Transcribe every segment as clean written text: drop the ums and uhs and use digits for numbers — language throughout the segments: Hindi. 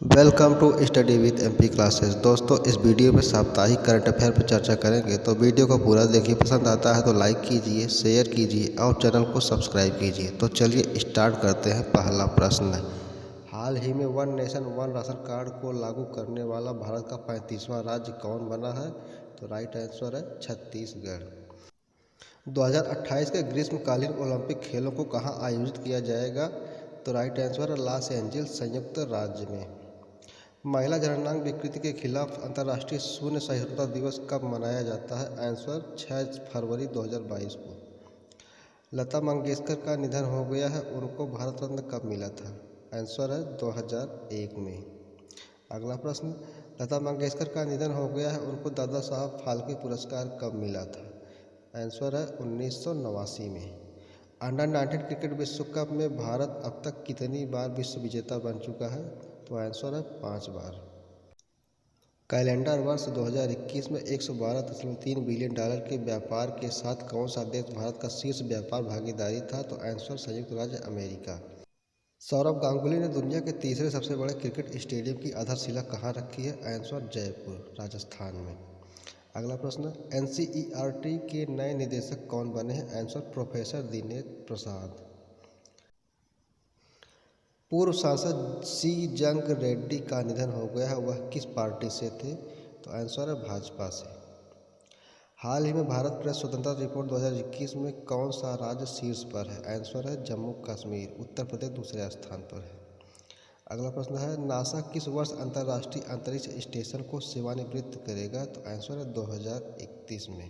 Welcome to study with MP classes. दोस्तों, इस वीडियो में साप्ताहिक करंट अफेयर पर चर्चा करेंगे, तो वीडियो को पूरा देखिए। पसंद आता है तो लाइक कीजिए, शेयर कीजिए और चैनल को सब्सक्राइब कीजिए। तो चलिए स्टार्ट करते हैं। पहला प्रश्न, हाल ही में one nation one ration card को लागू करने वाला भारत का 35वां राज्य कौन बना है? तो राइट आंसर है छत्तीसगढ़। 2028 के ग्रीष्मकालीन ओलंपिक खेलों को कहाँ आयोजित किया जाएगा? तो राइट आंसर है लॉस एंजल्स, संयुक्त राज्य में। महिला जननांग विकृति के खिलाफ अंतर्राष्ट्रीय शून्य सहिष्णुता दिवस कब मनाया जाता है? आंसर 6 फरवरी 2022 को। लता मंगेशकर का निधन हो गया है, उनको भारत रत्न कब मिला था? आंसर है 2001 में। अगला प्रश्न, लता मंगेशकर का निधन हो गया है, उनको दादा साहब फाल्के पुरस्कार कब मिला था? आंसर है 1989 में। अंडर 19 क्रिकेट विश्व कप में भारत अब तक कितनी बार विश्व विजेता बन चुका है? तो आंसर है 5 बार। कैलेंडर वर्ष 2021 में $112.3 बिलियन के व्यापार के साथ कौन सा देश भारत का शीर्ष व्यापार भागीदारी था? तो आंसर संयुक्त राज्य अमेरिका। सौरव गांगुली ने दुनिया के तीसरे सबसे बड़े क्रिकेट स्टेडियम की आधारशिला कहाँ रखी है? आंसर जयपुर, राजस्थान में। अगला प्रश्न, एनसीईआरटी के नए निदेशक कौन बने हैं? Answer professor Dinesh Prasad. पूर्व सांसद सी जंग रेड्डी का निधन हो गया है, वह किस पार्टी से थे? तो आंसर है भाजपा से। हाल ही में भारत प्रेस स्वतंत्रता रिपोर्ट 2021 में कौन सा राज्य शीर्ष पर है? आंसर है जम्मू कश्मीर। उत्तर प्रदेश दूसरे स्थान पर है। अगला प्रश्न है, नासा किस वर्ष अंतर्राष्ट्रीय अंतरिक्ष स्टेशन को सेवानिवृत्त करेगा? तो आंसर है 2031 में।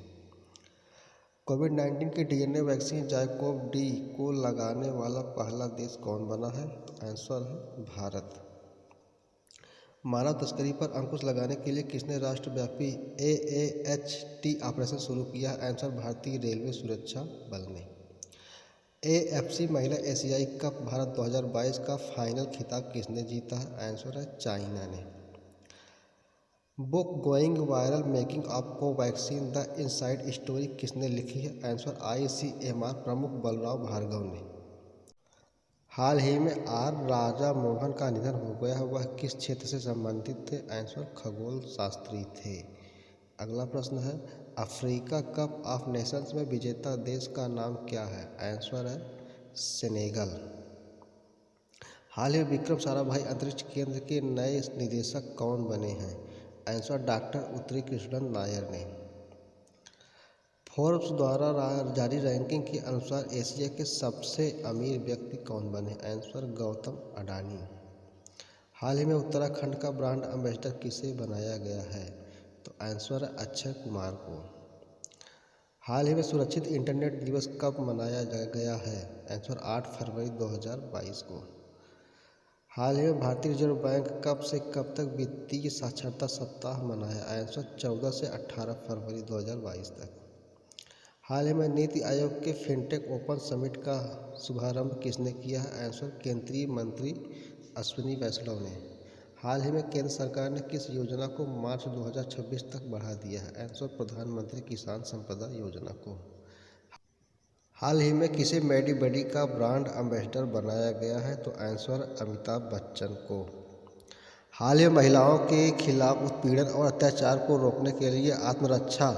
कोविड-19 के डीएनए वैक्सीन जाइकोव डी को लगाने वाला पहला देश कौन बना है? आंसर है भारत। मानव तस्करी पर अंकुश लगाने के लिए किसने राष्ट्रव्यापी AAHT ऑपरेशन शुरू किया? आंसर भारतीय रेलवे सुरक्षा बल ने। AFC महिला एशियाई कप भारत 2022 का फाइनल खिताब किसने जीता है? आंसर है चाइना ने। Book going viral making of Covaxin the inside story किसने लिखी है? आंसर ICMR प्रमुख बलराव भार्गव ने। हाल ही में आर राजा मोहन का निधन हो गया है, वह किस क्षेत्र से संबंधित थे? आंसर खगोल शास्त्री थे। अगला प्रश्न है, अफ्रीका कप ऑफ नेशंस में विजेता देश का नाम क्या है? आंसर है सेनेगल। हाल ही में विक्रम साराभाई अंतरिक्ष केंद्र के नए निदेशक कौन बने हैं? आंसर डॉक्टर उत्तरी कृष्णन नायर ने। फोर्ब्स द्वारा जारी रैंकिंग के अनुसार एशिया के सबसे अमीर व्यक्ति कौन बने? आंसर गौतम अडानी। हाल ही में उत्तराखंड का ब्रांड एम्बेसडर किसे बनाया गया है? तो आंसर है अक्षय कुमार को। हाल ही में सुरक्षित इंटरनेट दिवस कब मनाया गया है? आंसर 8 फरवरी 2022 को। हाल ही में भारतीय रिजर्व बैंक कब से कब तक वित्तीय साक्षरता सप्ताह मनाया? आंसर 14 से 18 फरवरी 2022 तक। हाल ही में NITI Aayog K fintech open summit का शुभारंभ किसने किया है? आंसर केंद्रीय मंत्री अश्विनी वैष्णव ने। हाल ही में केंद्र सरकार ने किस योजना को मार्च 2026 तक बढ़ा दिया है? आंसर प्रधानमंत्री किसान संपदा योजना को। हाल ही में किसे मेडी बडी का ब्रांड एम्बेसडर बनाया गया है? तो आंसर अमिताभ बच्चन को। हाल ही में महिलाओं के खिलाफ उत्पीड़न और अत्याचार को रोकने के लिए आत्मरक्षा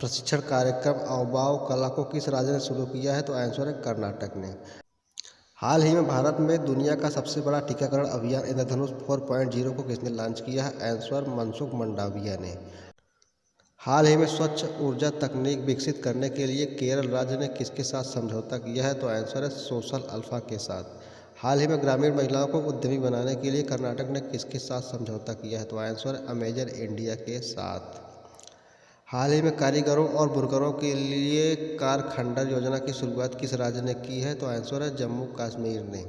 प्रशिक्षण कार्यक्रम अवबाव कला को किस राज्य ने शुरू किया है? तो आंसर है कर्नाटक ने। हाल ही में भारत में दुनिया का सबसे बड़ा टीकाकरण अभियान इंद्रधनुष 4.0 को किसने लॉन्च किया है? आंसर मनसुख मंडाविया ने। हाल ही में स्वच्छ ऊर्जा तकनीक विकसित करने के लिए केरल राज्य ने किसके साथ समझौता किया है? तो आंसर है सोशल अल्फा के साथ। हाल ही में ग्रामीण महिलाओं को उद्यमी बनाने के लिए कर्नाटक ने किसके साथ समझौता किया है? तो आंसर है अमेजन इंडिया के साथ। हाल ही में कारीगरों और बुनकरों के लिए कारखंडर योजना की शुरुआत किस राज्य ने की है? तो आंसर है जम्मू कश्मीर ने।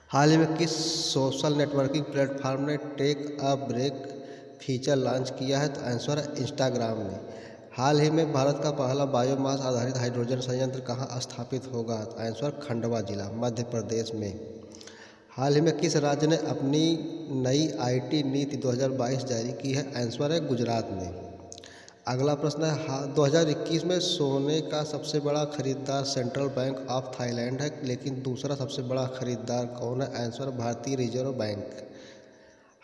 हाल ही में किस सोशल नेटवर्किंग प्लेटफॉर्म ने take a break feature launch किया है? तो आंसर है इंस्टाग्राम ने। हाल ही में भारत का पहला बायोमास आधारित हाइड्रोजन संयंत्र कहाँ स्थापित होगा? आंसर खंडवा जिला, मध्य प्रदेश में। हाल ही में किस राज्य ने अपनी नई IT नीति 2022 जारी की है? आंसर है गुजरात में। अगला प्रश्न है, 2021 में सोने का सबसे बड़ा खरीदार सेंट्रल बैंक ऑफ थाईलैंड है, लेकिन दूसरा सबसे बड़ा खरीदार कौन है? आंसर भारतीय रिजर्व बैंक।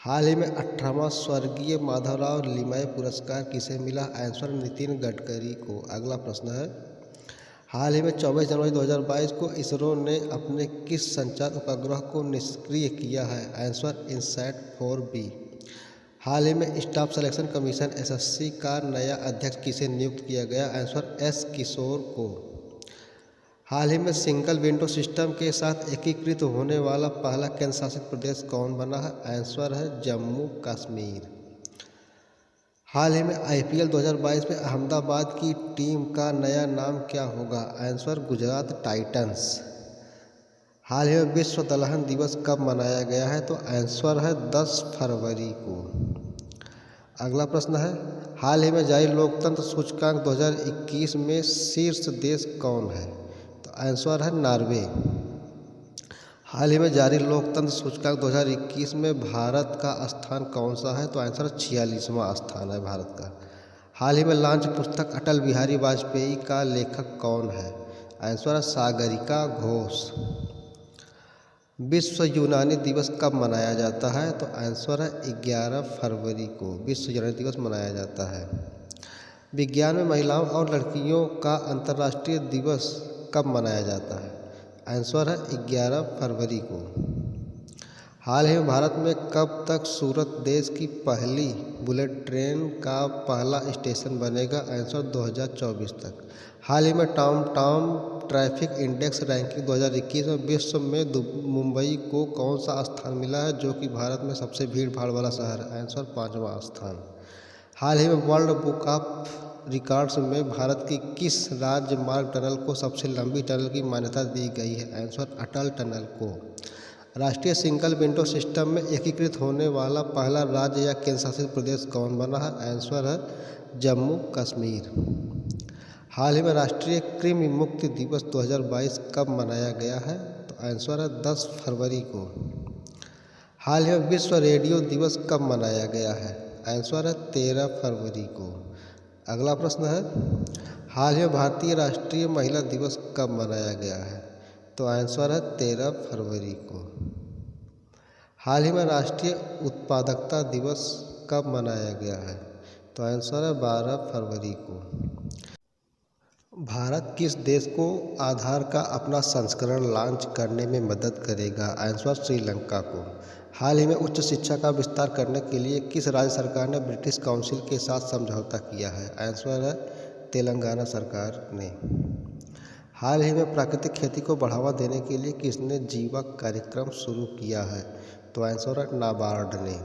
हाल ही में 18वां स्वर्गीय माधवराव लिमये पुरस्कार किसे मिला? आंसर नितिन गडकरी को। अगला प्रश्न है, हाल ही में 24 जनवरी 2022 को इसरो ने अपने किस संचार उपग्रह को निष्क्रिय किया है? Answer INSAT 4B। हाल ही में स्टाफ सिलेक्शन कमीशन एसएससी का नया अध्यक्ष किसे नियुक्त किया गया? आंसर एस किशोर को। हाल ही में सिंगल विंडो सिस्टम के साथ एकीकृत होने वाला पहला केंद्र शासित प्रदेश कौन बना है? आंसर है जम्मू कश्मीर। हाल ही में आईपीएल 2022 में अहमदाबाद की टीम का नया नाम क्या होगा? Answer Gujarat titans. हाल ही में विश्व दलहन दिवस कब मनाया गया है? तो आंसर है 10 फरवरी को। अगला प्रश्न है, हाल ही में जारी लोकतंत्र सूचकांक 2021 में शीर्ष देश कौन है? तो आंसर है नॉर्वे। हाल ही में जारी लोकतंत्र सूचकांक 2021 में भारत का स्थान कौन सा है? तो आंसर 46वां स्थान है भारत का। हाल ही में लॉन्च पुस्तक अटल बिहारी वाजपेयी का लेखक कौन है? आंसर है सागरिका घोष। विश्व यूनानी दिवस कब मनाया जाता है? तो आंसर है 11 फरवरी को विश्व यूनानी दिवस मनाया जाता है। विज्ञान में महिलाओं और लड़कियों का अंतर्राष्ट्रीय दिवस कब मनाया जाता है? आंसर है 11 फरवरी को। हाल ही में भारत में कब तक सूरत देश की पहली बुलेट ट्रेन का पहला स्टेशन बनेगा? आंसर 2024 तक। हाल ही में टाउन ट्रैफिक इंडेक्स रैंकिंग 2021 में विश्व में मुंबई को कौन सा स्थान मिला है जो कि भारत में सबसे भीड़ भाड़ वाला शहर है? आंसर 5वां स्थान। हाल ही में वर्ल्ड बुक ऑफ रिकॉर्ड्स में भारत की किस राज्य मार्ग टनल को सबसे लंबी टनल की मान्यता दी गई है? आंसर अटल टनल को। राष्ट्रीय सिंगल विंडो सिस्टम में एकीकृत होने वाला पहला राज्य या केंद्र शासित प्रदेश कौन बना है? आंसर है जम्मू कश्मीर। हाल ही में राष्ट्रीय कृमि मुक्ति दिवस 2022 कब मनाया गया है? तो आंसर है 10 फरवरी को। हाल ही में विश्व रेडियो दिवस कब मनाया गया है? आंसर है 13 फरवरी को। अगला प्रश्न है, हाल ही में भारतीय राष्ट्रीय महिला दिवस कब मनाया गया है? तो आंसर है 13 फरवरी को। हाल ही में राष्ट्रीय उत्पादकता दिवस कब मनाया गया है? तो आंसर है 12 फरवरी को। भारत किस देश को आधार का अपना संस्करण लॉन्च करने में मदद करेगा? आंसर श्रीलंका को। हाल ही में उच्च शिक्षा का विस्तार करने के लिए किस राज्य सरकार ने ब्रिटिश काउंसिल के साथ समझौता किया है? आंसर है तेलंगाना सरकार ने। हाल ही में प्राकृतिक खेती को बढ़ावा देने के लिए किसने जीवा कार्यक्रम शुरू किया है? तो आंसर है नाबार्ड ने।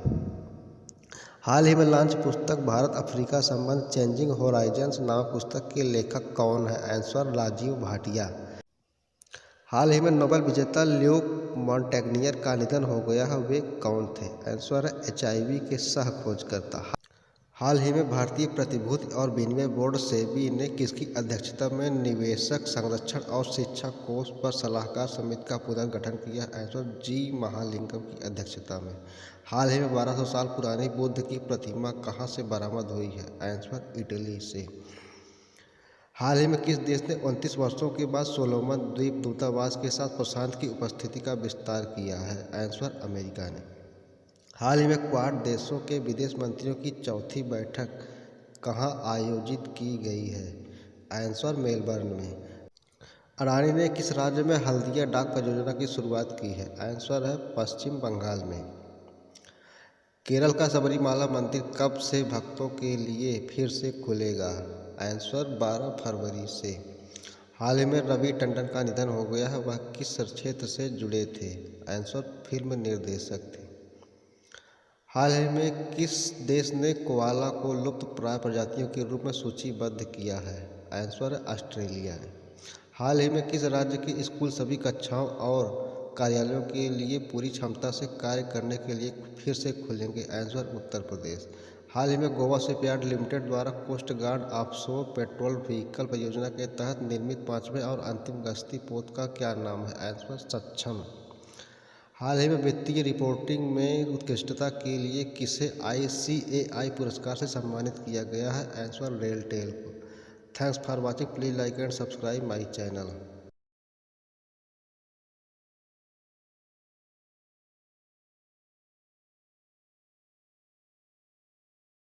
हाल ही में लॉन्च पुस्तक भारत अफ्रीका संबंध चेंजिंग होराइजन्स नामक पुस्तक के लेखक कौन है? आंसर राजीव भाटिया। हाल ही में नोबेल विजेता ल्यूक मॉन्टेग्नियर का निधन हो गया है, वे कौन थे? आंसर है HIV के सह खोजकर्ता। हाल ही में भारतीय प्रतिभूति और विनिमय बोर्ड सेबी ने किसकी अध्यक्षता में निवेशक संरक्षण और शिक्षा कोष पर सलाहकार समिति का पुनर्गठन किया? आंसर G महालिंगम की अध्यक्षता में। हाल ही में 1200 साल पुरानी बुद्ध की प्रतिमा कहाँ से बरामद हुई है? आंसर इटली से। हाल ही में किस देश ने 29 वर्षों के बाद सोलोमन द्वीप दूतावास के साथ प्रशांत की उपस्थिति का विस्तार किया है? आंसर अमेरिका ने। हाल ही में क्वाड देशों के विदेश मंत्रियों की चौथी बैठक कहाँ आयोजित की गई है? आंसर मेलबर्न में। अडानी ने किस राज्य में हल्दिया डाक परियोजना की शुरुआत की है? आंसर है पश्चिम बंगाल में। केरल का सबरीमाला मंदिर कब से भक्तों के लिए फिर से खुलेगा? आंसर 12 फरवरी से। हाल ही में रवि टंडन का निधन हो गया है, वह किस क्षेत्र से जुड़े थे? आंसर फिल्म निर्देशक थे। हाल ही में किस देश ने कोआला को लुप्त प्राय प्रजातियों के रूप में सूचीबद्ध किया है? आंसर है ऑस्ट्रेलिया ने। हाल ही में किस राज्य के स्कूल सभी कक्षाओं और कार्यालयों के लिए पूरी क्षमता से कार्य करने के लिए फिर से खुलेंगे? आंसर उत्तर प्रदेश। हाल ही में गोवा शिपयार्ड लिमिटेड द्वारा coast guard offshore patrol vehicle परियोजना के तहत निर्मित 5वें और अंतिम गश्ती पोत का क्या नाम है? आंसर सक्षम। हाल ही में वित्तीय रिपोर्टिंग में उत्कृष्टता के लिए किसे ICAI पुरस्कार से सम्मानित किया गया है? आंसर रेलटेल को। Thanks for watching, please like and subscribe my channel.